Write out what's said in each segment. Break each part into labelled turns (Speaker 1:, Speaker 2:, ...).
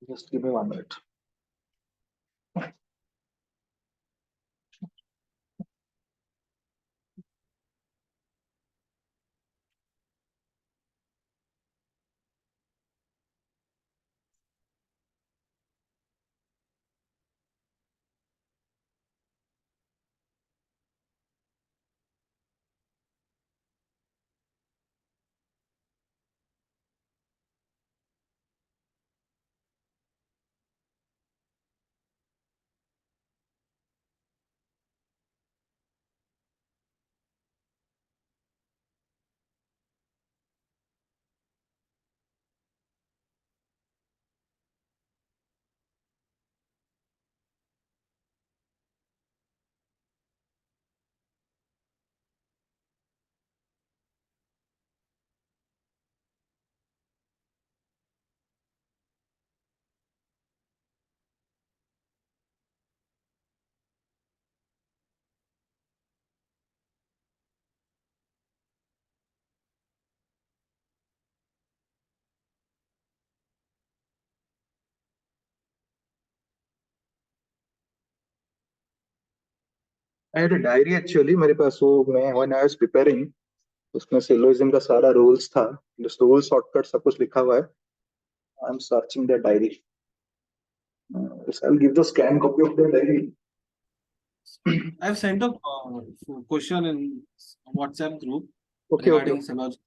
Speaker 1: Just give me 1 minute. I had a diary actually मेरे पास, वो मैं when I was preparing उसमें syllogism का सारा रूल्स था, रूल शॉर्टकट सब कुछ लिखा हुआ है. I am searching the diary. I'll give the scan copy of the diary.
Speaker 2: I've sent a question in WhatsApp group
Speaker 1: Okay,
Speaker 2: regarding
Speaker 1: okay,
Speaker 2: syllogism.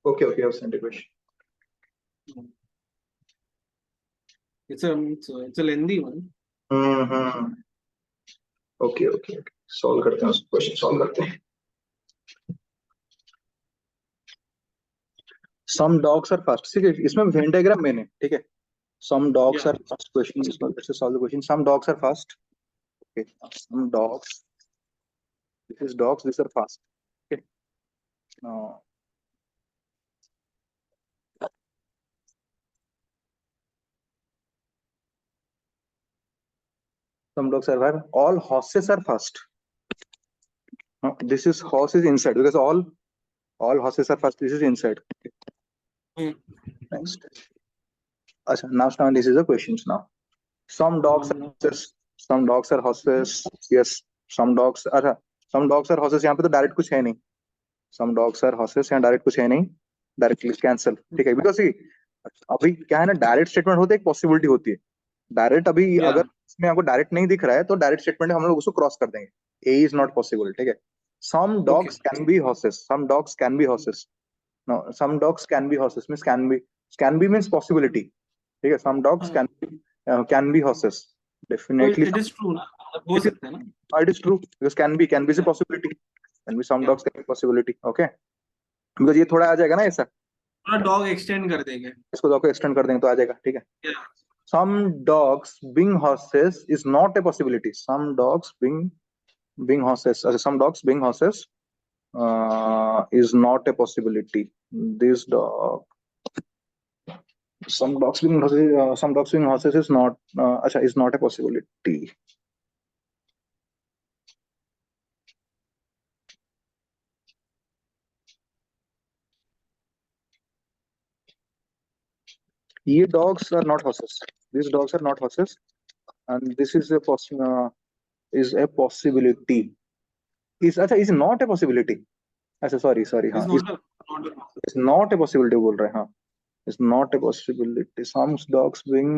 Speaker 1: okay, okay. I've sent a question.
Speaker 2: It's a lengthy one.
Speaker 1: Hmm. Okay okay okay, solve करते हैं, question solve करते हैं. Some dogs are fast. ठीक है, इसमें Venn diagram मैंने, ठीक है. Some dogs are fast question. इसमें let's solve the question. Some dogs are fast. Okay, some dogs, this is dogs, this are fast. Okay, some dogs are fast. All horses are fast. This is horse is inside because all horses are fast. This is inside. Next. Achha, now this is the questions now. Some dogs are horses. Some dogs are horses. Yes. Some dogs. अच्छा, some dogs are horses. यहाँ पे तो direct कुछ है नहीं. Some dogs are horses. यहाँ direct कुछ है नहीं. Directly cancel. ठीक है, बिकॉज अभी क्या है ना, डायरेक्ट स्टेटमेंट होते एक पॉसिबिलिटी होती है. डायरेक्ट अभी अगर इसमें आपको डायरेक्ट नहीं दिख रहा है तो डायरेक्ट स्टेटमेंट हम लोग उसको क्रॉस कर देंगे. A is not possible. ठीक है. Some dogs can be horses. Some dogs can be horses. No, some dogs can be horses means can be means possibility. ठीक है. Some dogs can be horses. Definitely
Speaker 2: it is true ना, हो सकता है ना.
Speaker 1: It is true because can be is a possibility. Can be some dogs can be possibility. Okay, because ये थोड़ा आ जाएगा ना ऐसा.
Speaker 2: थोड़ा डॉग एक्सटेंड कर देंगे,
Speaker 1: इसको डॉग को एक्सटेंड कर देंगे तो आ जाएगा. ठीक है. Some dogs being horses is not a possibility. Some dogs being horses. Some dogs being horses is not a possibility. This dog. Some dogs being horses. Some dogs being horses is not. Is not a possibility. Ye dogs are not horses. These dogs are not horses, and this is a possibility. Is not a possibility. Sorry. हाँ, is not a possibility बोल रहे हैं. हाँ, is not a possibility. Some dogs being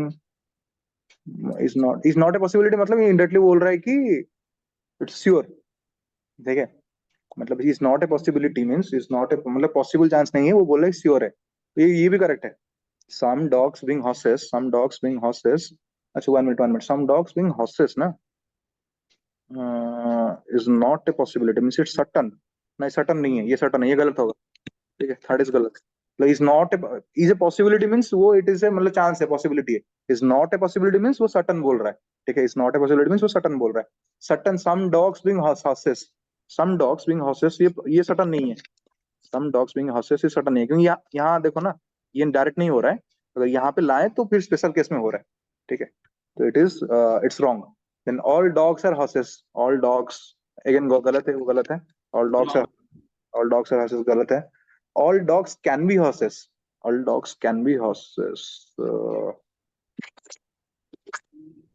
Speaker 1: is not a possibility. मतलब ये indirectly बोल रहा है कि it's sure. ठीक है, मतलब is not a possibility means is not a, मतलब possible chance नहीं है, वो बोल रहा है sure है. तो ये भी correct है. Some dogs being horses. Some dogs being horses. अच्छा, 1 minute. Some dogs being horses ना is not a possibility means it's certain. नहीं, certain नहीं है, ये certain है, ये गलत होगा. ठीक है, थर्ड इज गलत. Is not is a possibility means वो इट इज ए, मतलब चांस है, पॉसिबिलिटी है. Is not a possibility means वो सर्टन बोल रहा है. ठीक है, is not a possibility means वो सर्टन बोल रहा है. Certain. Some dogs being horses. Some dogs being horses, ये सर्टन नहीं है. सम डॉग्स बीइंग हॉर्सेस ये सर्टन नहीं है, क्योंकि यहाँ देखो ना, ये डायरेक्ट नहीं हो रहा है. अगर यहाँ पे लाए तो फिर स्पेशल केस में हो रहा है. ठीक है, तो it's wrong. Then all dogs are horses. All dogs again गलत है, वो गलत है. ऑल डॉग्स आर हॉर्सेस गलत है. All dogs can be horses. All dogs can be horses.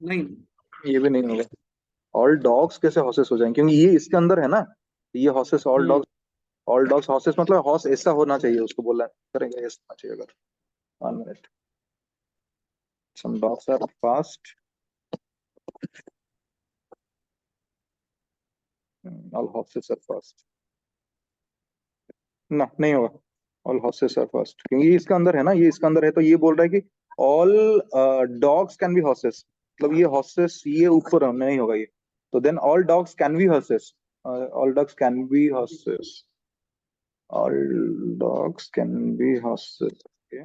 Speaker 2: नहीं।
Speaker 1: ये भी नहीं होगा। ऑल डॉग्स कैसे हॉर्सेस हो जाएंगे, क्योंकि ये इसके अंदर है ना, ये हॉर्सेस ऑल
Speaker 2: हम्म।
Speaker 1: डॉग्स। ऑल डॉग्स हॉर्सेस मतलब हॉर्स ऐसा होना चाहिए, उसको बोला करेंगे ऐसा होना चाहिए अगर। 1 minute. Some dogs are fast, all horses are fast. ना, नहीं होगा। ऑल हॉर्सेस आर फास्ट, क्योंकि ये इसका अंदर है ना, ये इसका अंदर है, तो ये बोल रहा है कि all dogs can be horses, मतलब ये हॉर्सेस ये ऊपर नहीं होगा ये। तो then all dogs can be horses, all dogs can be horses, all dogs can be horses. Okay.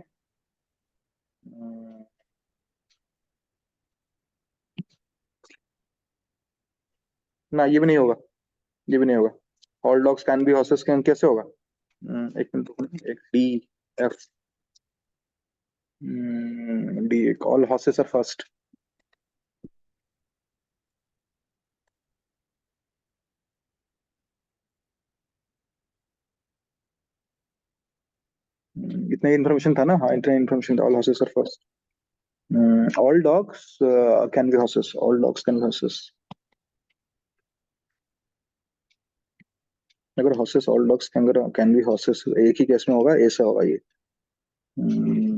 Speaker 1: ना, ये भी नहीं होगा, ये भी नहीं होगा। All dogs can be horses कैसे होगा? एक मिनट रुको, एक डी एफ, डी, एक ऑल हॉर्सेस आर फर्स्ट। इतना इन्फॉर्मेशन था ना, हाँ इतना इन्फॉर्मेशन था, all horses are first. All dogs can be horses, all dogs can be horses. अगर horses all dogs can be horses एक ही केस में होगा, ऐसा होगा ये। हम्म,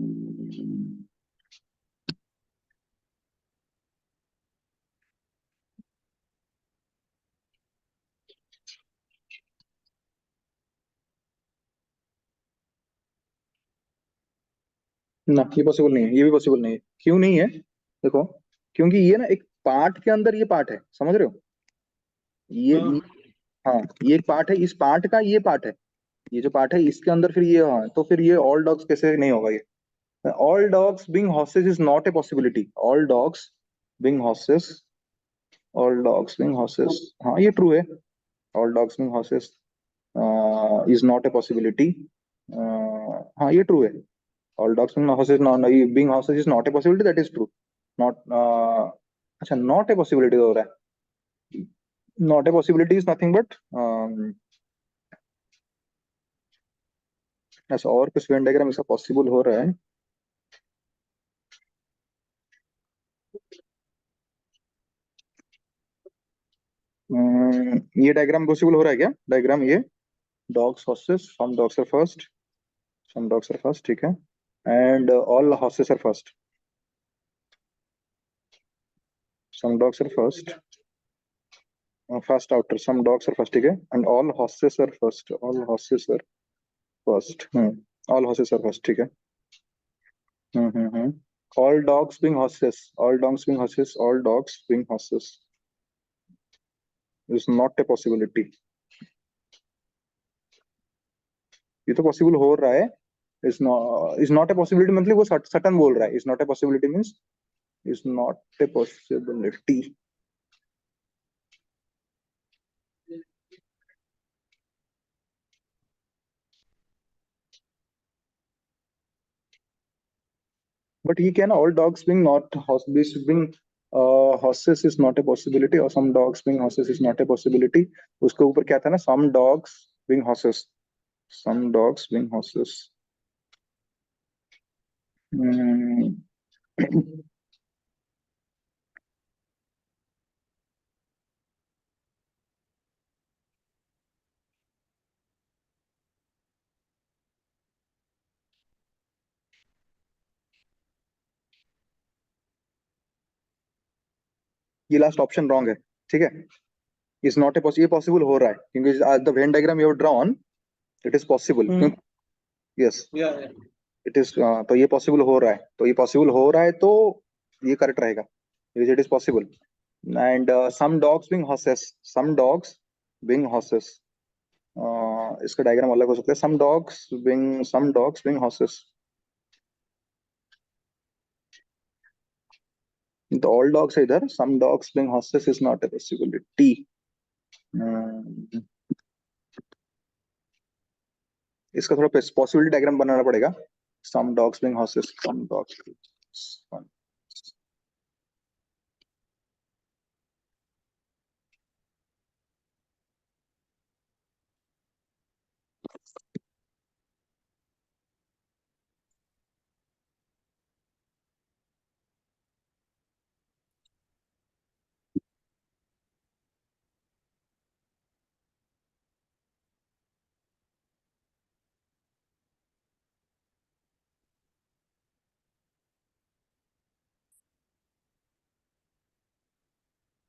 Speaker 1: ना, ये पॉसिबल नहीं है, ये भी पॉसिबल नहीं है। क्यों नहीं है? देखो, क्योंकि ये ना एक पार्ट के अंदर ये पार्ट है, समझ रहे हो? ये,
Speaker 2: हाँ।
Speaker 1: हाँ, ये एक पार्ट है, इस पार्ट का ये पार्ट है, ये जो पार्ट है इसके अंदर फिर ये, हाँ, तो फिर ये ऑल डॉग्स कैसे नहीं होगा ये? All dogs being horses is not a possibility, all dogs being horses, all dogs being horses, हाँ ये ट्रू है। All dogs being horses is not a possibility, हाँ ये ट्रू है। All dogs being horses, being horses is not a possibility, that is true. Not, अच्छा, not a possibility हो रहा है। Not a possibility is nothing but, ऐसा और कुछ वेन डायग्राम इसका पॉसिबल हो रहा है। ये डायग्राम पॉसिबल हो रहा है क्या, डायग्राम ये? Dogs horses, some dogs are first, some dogs are first, ठीक है, and all horses are first, some dogs are first, first outer, some dogs are first, ठीक है, and all horses are first, all horses are first, all horses are first, ठीक है। All dogs being horses, all dogs being horses, all dogs being horses is not a possibility. ये तो possible हो रहा है। Is not a possibility मतलब वो Sutton बोल रहा है, is not a possibility means is not a possibility. But ये क्या ना, all dogs being not horse being horses is not a possibility, और some dogs being horses is not a possibility. उसके ऊपर क्या था ना, some dogs being horses, some dogs being horses. ये लास्ट ऑप्शन रॉन्ग है, ठीक है। इज नॉट ए पॉसिबल, ये पॉसिबल हो रहा है क्योंकि the Venn diagram you have drawn, it is possible,
Speaker 2: hmm.
Speaker 1: क्योंकि यस,
Speaker 2: या
Speaker 1: इट इज, तो ये पॉसिबल हो रहा है, तो ये पॉसिबल हो रहा है, तो ये करेक्ट रहेगा, it is possible. And some dogs being horses, some dogs being horses, इसका डायग्राम अलग हो सकता है, सम डॉग्स बीइंग हॉर्सेस, तो ऑल डॉग्स है इधर, some dogs being horses is not a possibility. इसका थोड़ा पॉसिबिलिटी डायग्राम बनाना पड़ेगा। Some dogs being horses, some dogs,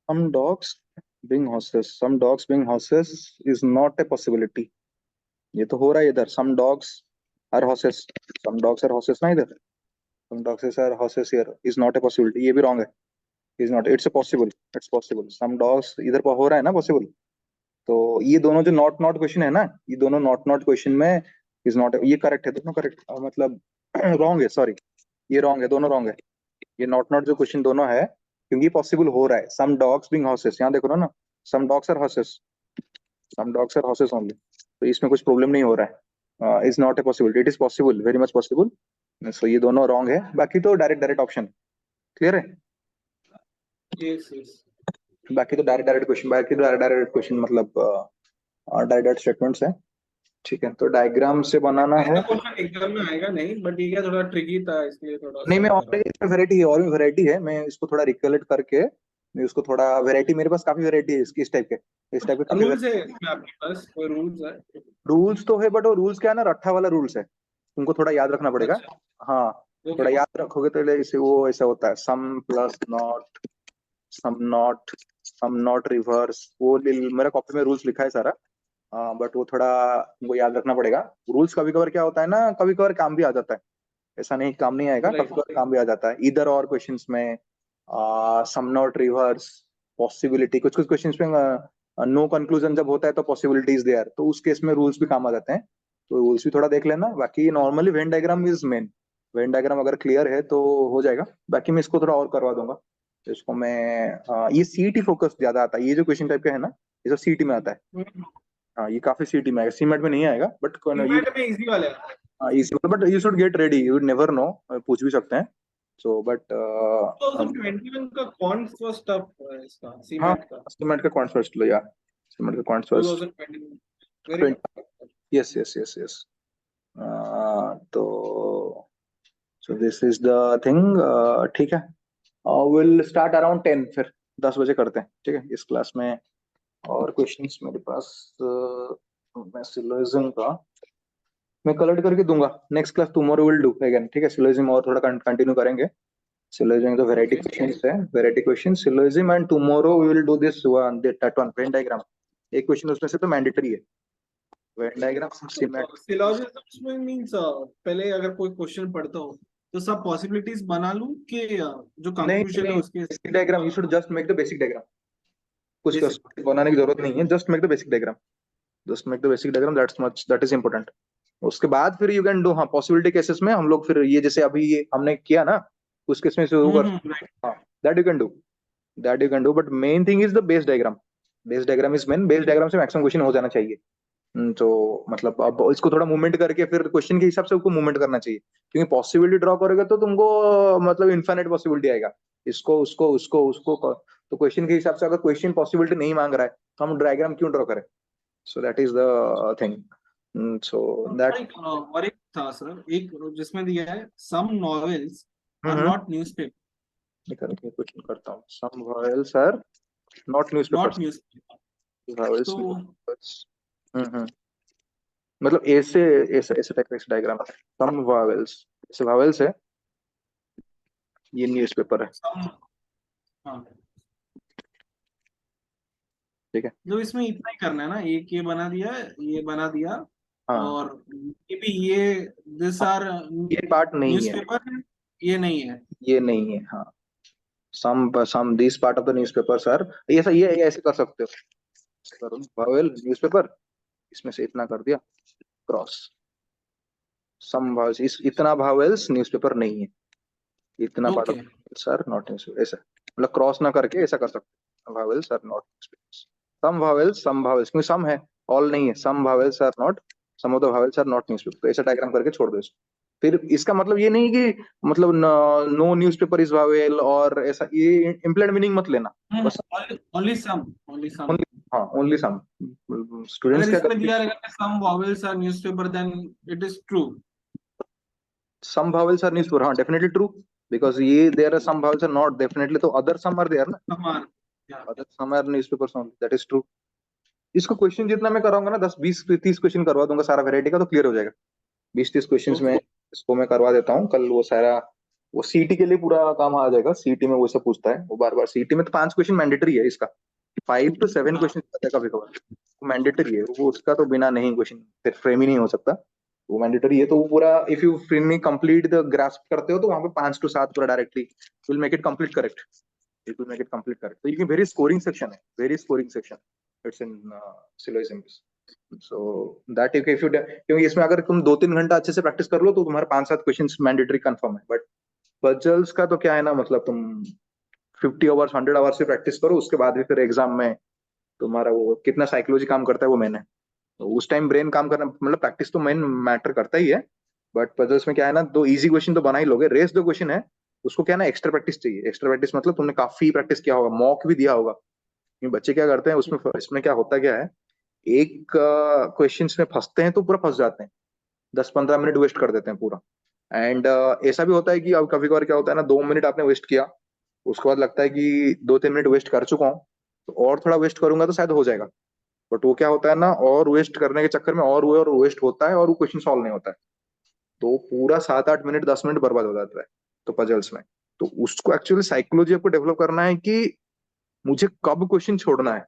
Speaker 1: some dogs being horses, some dogs being horses is not a possibility. ये तो हो रहा है इधर, some dogs are horses, some dogs are horses ना इधर, some dogs are horses here is not a possibility, ये भी wrong है, is not, it's a possible, it's possible, some dogs इधर पर हो रहा है ना possible, तो ये दोनों जो नॉट नॉट क्वेश्चन है ना, ये दोनों नॉट नॉट क्वेश्चन में इज नॉट, ये करेक्ट है, दोनों करेक्ट, मतलब रॉन्ग है, सॉरी ये रॉन्ग है, दोनों रॉन्ग है, ये नॉट नॉट जो क्वेश्चन दोनों है, क्योंकि पॉसिबल हो रहा है, सम डॉग्स बीइंग हॉर्सेस, यहाँ देखो ना, some dogs are horses, some dogs are horses only, तो इसमें कुछ प्रॉब्लम नहीं हो रहा है, is not a possibility, it is possible, very much possible, so ये दोनों रॉन्ग है, बाकी तो डायरेक्ट डायरेक्ट ऑप्शन क्लियर है,
Speaker 2: yes yes
Speaker 1: बाकी तो डायरेक्ट डायरेक्ट क्वेश्चन, बाकी तो डायरेक्ट डायरेक्ट क्वेश्चन, मतलब डायरेक्ट डायरेक्ट स्टेटमेंट्स है, ठीक है, तो डायग्राम से बनाना है,
Speaker 2: ऐसा क्वेश्चन एग्जाम में आएगा नहीं, बट ये क्या थोड़ा ट्रिकी था, इसलिए थोड़ा
Speaker 1: नहीं मैं
Speaker 2: सा
Speaker 1: ऑलरेडी इसमें वैरायटी है, और भी वैरायटी है, मैं इसको थोड़ा रिकलेक्ट करके, मैं उसको थोड़ा वैरायटी, मेरे पास काफी वैरायटी है इसकी, इस टाइप के काफी
Speaker 2: रूल्स है इसमें, आपके पास कोई रूल्स है?
Speaker 1: रूल्स तो है, बट वो रूल्स क्या है ना, रट्ठा वाला रूल्स है, तुमको थोड़ा याद रखना पड़ेगा,
Speaker 2: अच्छा
Speaker 1: हाँ थोड़ा
Speaker 2: ओके
Speaker 1: याद रखोगे तो इसे वो ऐसा होता है, some plus not, some not reverse, वो मेरा कॉपी में रूल्स लिखा है सारा, बट वो थोड़ा तुमको याद रखना पड़ेगा, रूल्स कभी कभार क्या होता है ना, कभी कभार काम भी आ जाता है, ऐसा नहीं काम नहीं आएगा, कभी कभार काम भी आ जाता है, इधर और क्वेश्चंस में सम नॉट रिवर्स, पॉसिबिलिटी, कुछ कुछ क्वेश्चंस में नो कंक्लूजन जब होता है तो पॉसिबिलिटीज देयर, तो उस केस में रूल्स भी काम आ जाते हैं, तो रूल्स भी थोड़ा देख लेना, बाकी normally Venn diagram is main, Venn diagram अगर क्लियर है तो हो जाएगा, बाकी मैं इसको थोड़ा और करवा दूंगा, तो इसको मैं ये सीईटी फोकस ज्यादा आता है, ये जो क्वेश्चन टाइप का है ना, ये सब सीईटी में आता है, हाँ ये काफी सीईटी में आएगा, सीमेट में नहीं आएगा, बट ये
Speaker 2: में इजी वाले हैं।
Speaker 1: Easy, but you should get ready, you never know, पूछ भी सकते हैं, सो बट
Speaker 2: 2021 का कौन फर्स्ट टफ है इसका
Speaker 1: हाँ
Speaker 2: सीमेट का?
Speaker 1: सीमेट का कौन फर्स्ट लो यार, सीमेट का कौन first,
Speaker 2: 2021 very tough.
Speaker 1: Yes yes yes yes, तो so this is the thing, ठीक है, विल स्टार्ट अराउंड 10, फिर 10 बजे करते हैं, ठीक है इस क्लास में, और क्वेश्चंस मेरे पास मैं सिलोजिज्म का मैं कलेक्ट करके दूंगा, next class tomorrow will do again, ठीक है, सिलोजिज्म और थोड़ा कंटिन्यू करेंगे, सिलोजिज्म तो वैरायटी
Speaker 2: ओके
Speaker 1: क्वेश्चंस है, variety question syllogism, and tomorrow we will do this one, that one Venn diagram, एक क्वेश्चन उसमें से तो मैंडेटरी है, वेन डायग्राम सिमेट,
Speaker 2: सिलोजिज्म्स में मींस पहले अगर कोई क्वेश्चन पढ़ता हो तो सब पॉसिबिलिटीज बना लूं कि जो
Speaker 1: नहीं
Speaker 2: कंक्लूजन है
Speaker 1: नहीं,
Speaker 2: उसके
Speaker 1: basic diagram, you should just make the basic diagram, कुछ
Speaker 2: बेसिक?
Speaker 1: बनाने की जरूरत नहीं है, just make the basic diagram, just make the basic diagram, that's much, that is important, उसके बाद फिर यू कैन डू, हाँ पॉसिबिलिटी केसेस में हम लोग फिर ये जैसे अभी ये हमने किया ना, उस केस में शुरू कर,
Speaker 2: राइट
Speaker 1: हाँ that you can do, that you can do, but main thing is the base diagram, base diagram is main, base diagram से मैक्सिमम क्वेश्चन हो जाना चाहिए, तो मतलब अब इसको थोड़ा मूवमेंट करके फिर क्वेश्चन के हिसाब से उसको मूवमेंट करना चाहिए, क्योंकि पॉसिबिलिटी ड्रॉ करोगे तो तुमको मतलब इनफाइनाइट पॉसिबिलिटी आएगा, इसको उसको उसको उसको तो क्वेश्चन के हिसाब से अगर क्वेश्चन पॉसिबिलिटी नहीं मांग रहा है तो हम डायग्राम क्यों ड्रॉ करें, so that is the thing, so that,
Speaker 2: और एक था सर, एक जिसमें दिया है some novels are not newspaper,
Speaker 1: निकल के क्वेश्चन करता हूँ, some vowels are not newspapers,
Speaker 2: not newspaper,
Speaker 1: vowels,
Speaker 2: तो
Speaker 1: हम्म, मतलब ऐसे ऐसे ऐसे टाइप का डायग्राम, सम वॉयल्स, ऐसे वॉयल्स है, ये न्यूज़पेपर है,
Speaker 2: सम, हाँ
Speaker 1: ठीक है,
Speaker 2: तो इसमें इतना ही करना है ना, एक ये बना दिया, ये बना दिया,
Speaker 1: हाँ
Speaker 2: और ये भी, ये दिस आर
Speaker 1: ये पार्ट नहीं है,
Speaker 2: न्यूज़पेपर है, ये नहीं है।
Speaker 1: ये नहीं है, हाँ some this part of the newspapers are, ये ऐसे कर सकते हो, ऐसे करो, वॉवेल न्यूज़पेपर, इसमें से इतना कर दिया क्रॉस, सम वॉवेल्स, इस इतना वॉवेल्स न्यूज़पेपर नहीं है, इतना part
Speaker 2: okay
Speaker 1: of are not newspaper, ऐसा मतलब क्रॉस ना करके ऐसा कर सकते हो, vowels are not newspapers, some vowels क्योंकि सम है, ऑल नहीं है, some vowels are not, some of the vowels are not newspaper, तो ऐसा डायग्राम करके छोड़ दो इसको, फिर इसका मतलब ये नहीं कि मतलब नो न्यूज़पेपर इज वॉवेल और ऐसा, ये इम्प्लाइड मीनिंग मत लेना, बस
Speaker 2: only some, only some.
Speaker 1: Only, हाँ ओनली सम, स्टूडेंट्स
Speaker 2: अगर
Speaker 1: क्या
Speaker 2: इसमें
Speaker 1: करते
Speaker 2: दिया
Speaker 1: हैं,
Speaker 2: रहेगा some vowels are newspaper, then it is true.
Speaker 1: some vowels are newspaper, हाँ definitely true, because ये there are some vowels are not definitely, तो other some are there ना,
Speaker 2: समान, या
Speaker 1: other some are newspapers only, that is true, इसको question जितना मैं कराऊंगा ना, 10 20 30 क्वेश्चन करवा दूंगा सारा वैरायटी का, तो क्लियर हो जाएगा, 20 30 क्वेश्चन में
Speaker 2: ओके
Speaker 1: इसको मैं करवा देता हूँ कल, वो सारा वो सीटी के लिए पूरा काम आ जाएगा, सीटी में वो सब पूछता है वो बार बार। सीटी में तो 5 क्वेश्चन मैंडेटरी है इसका, 5 to 7
Speaker 2: हाँ
Speaker 1: क्वेश्चन आता है कभी कभार, वो मैंडेटरी है वो, उसका तो बिना नहीं क्वेश्चन फिर फ्रेम ही नहीं हो सकता, वो मैंडेटरी है। तो वो पूरा if you frame complete the grasp करते हो तो वहां पे 5 to 7 पूरा directly will make it complete correct, it will make it complete correct. तो ये वेरी स्कोरिंग सेक्शन है, very scoring section, it's in syllogisms. So that if you, क्योंकि इसमें अगर तुम 2-3 घंटा अच्छे से प्रैक्टिस कर लो तो तुम्हारे 5-7 क्वेश्चन मैंडेटरी कंफर्म है। बट पजल्स का तो क्या है ना, मतलब तुम 50 आवर्स 100 आवर्स से प्रैक्टिस करो, उसके बाद भी फिर एग्जाम में तुम्हारा वो कितना साइकोलॉजी काम करता है वो मैंने, तो उस टाइम ब्रेन काम करना, मतलब प्रैक्टिस तो मेन मैटर करता ही है। बट पजल्स में क्या है ना, दो इजी क्वेश्चन तो बना ही लोगे, रेस दो क्वेश्चन है उसको क्या है ना एक्स्ट्रा प्रैक्टिस चाहिए। एक्स्ट्रा प्रैक्टिस मतलब तुमने काफी प्रैक्टिस किया होगा, मॉक भी दिया होगा। ये बच्चे क्या करते हैं उसमें, इसमें क्या होता क्या है, एक क्वेश्चन में फंसते हैं तो पूरा फंस जाते हैं, 10-15 मिनट वेस्ट कर देते हैं पूरा। एंड ऐसा भी होता है कि अब कभी कभार क्या होता है ना, 2 मिनट आपने वेस्ट किया, उसके बाद लगता है कि 2-3 मिनट वेस्ट कर चुका हूँ, तो और थोड़ा वेस्ट करूंगा तो शायद हो जाएगा। बट वो क्या होता है ना, और वेस्ट करने के चक्कर में और वेस्ट होता है और वो क्वेश्चन सॉल्व नहीं होता है, तो पूरा 7-8 मिनट 10 मिनट बर्बाद हो जाता है। तो पजल्स में तो उसको एक्चुअली साइकोलॉजी आपको डेवलप करना है कि मुझे कब क्वेश्चन छोड़ना है,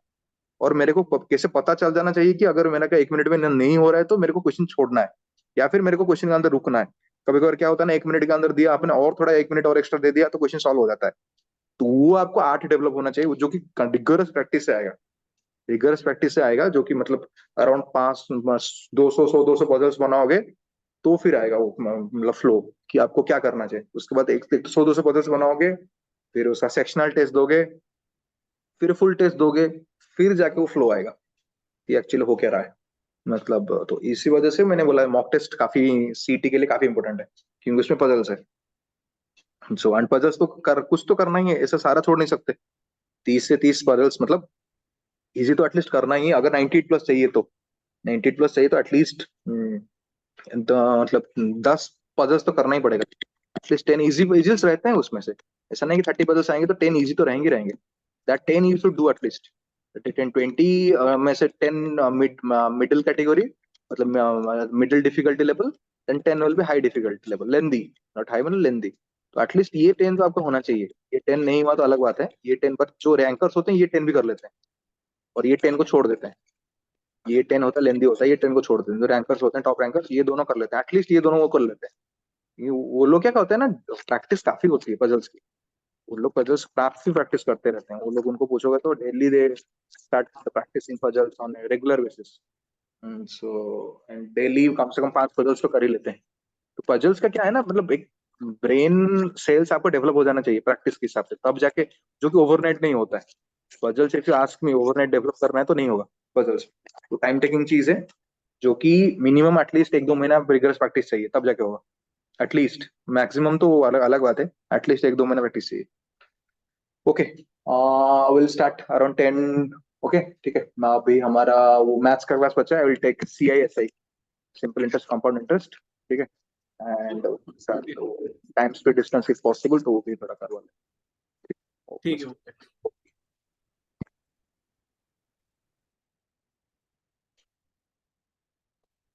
Speaker 1: और मेरे को कैसे पता चल जाना चाहिए कि अगर मेरा का 1 मिनट में नहीं हो रहा है तो मेरे को क्वेश्चन छोड़ना है, या फिर मेरे को क्वेश्चन के अंदर रुकना है। कभी कभार क्या होता है ना, 1 मिनट के अंदर दिया आपने और थोड़ा 1 मिनट और एक्स्ट्रा दे दिया तो क्वेश्चन सॉल्व हो जाता है। तो वो आपको आर्ट डेवलप होना चाहिए, जो कि रिगरस प्रैक्टिस से आएगा, रिगरस प्रैक्टिस से आएगा, जो कि मतलब अराउंड 500 200 पजल्स बनाओगे तो फिर आएगा वो मतलब फ्लो कि आपको क्या करना चाहिए। उसके बाद एक 100-200 पजल्स बनाओगे, फिर उसका सेक्शनल टेस्ट दोगे, फिर फुल टेस्ट दोगे, फिर जाके वो फ्लो आएगा कि एक्चुअली हो क्या रहा है। मतलब तो इसी वजह से मैंने बोला मॉक टेस्ट काफी सीटी के लिए काफी इंपॉर्टेंट है, क्योंकि उसमें पजल्स है। सो एंड पजल्स तो कुछ तो करना ही है, ऐसा सारा छोड़ नहीं सकते। 30 से 30 पजल्स मतलब इजी तो एटलीस्ट करना ही है, अगर 98 प्लस चाहिए तो, 98 प्लस चाहिए तो एटलीस्ट मतलब 10 पजल्स तो करना ही पड़ेगा। एटलीस्ट 10 इजी इजीज रहते हैं उसमें से, ऐसा नहीं कि 30 पजल्स आएंगे तो 10 इजी तो रहेंगे रहेंगे। That 10 you should do at least, 10-20 में से 10 मिडिल कैटेगरी, मतलब middle difficulty level, then 10 will be high difficulty level, lengthy, not high मतलब लेंदी। तो एटलीस्ट ये 10 तो आपका होना चाहिए। ये 10 नहीं हुआ तो अलग बात है, ये 10 पर जो रैंकर्स होते हैं ये 10 भी कर लेते हैं, और ये 10 को छोड़ देते हैं। ये 10 होता है लेंदी होता है, ये 10 को छोड़ देते हैं। जो रैंकर्स होते हैं टॉप रैंकर्स ये दोनों कर लेते हैं, एटलीस्ट ये दोनों वो कर लेते हैं। वो लोग क्या होता है ना, प्रैक्टिस काफी होती है पजल्स की, वो लोग पजल्स काफी प्रैक्टिस करते रहते हैं वो लोग, उनको पूछोगे तो daily they start practising puzzles on regular basis. So and daily कम से कम 5 पजल्स तो कर ही लेते हैं। तो पजल्स का क्या है ना, मतलब एक ब्रेन सेल्स आपको डेवलप हो जाना चाहिए प्रैक्टिस के हिसाब से, तब जाके, जो कि ओवरनाइट नहीं होता है। Puzzles if you ask me overnight develop करना है तो नहीं होगा पजल्स, तो टाइम टेकिंग चीज है, जो कि मिनिमम एटलीस्ट 1-2 महीना रिगरस प्रैक्टिस चाहिए तब जाके होगा। एटलीस्ट, मैक्सिमम तो वो अलग अलग बात है, एटलीस्ट 1-2 महीना प्रैक्टिस चाहिए। Okay, will start around 10। Okay ठीक है, मैं अभी हमारा वो मैथ्स का क्लास बचा है, I will take CISI, simple interest compound interest, ठीक है। And
Speaker 2: okay
Speaker 1: time speed distance if possible तो वो भी थोड़ा करवा लें।
Speaker 2: ठीक है ओके।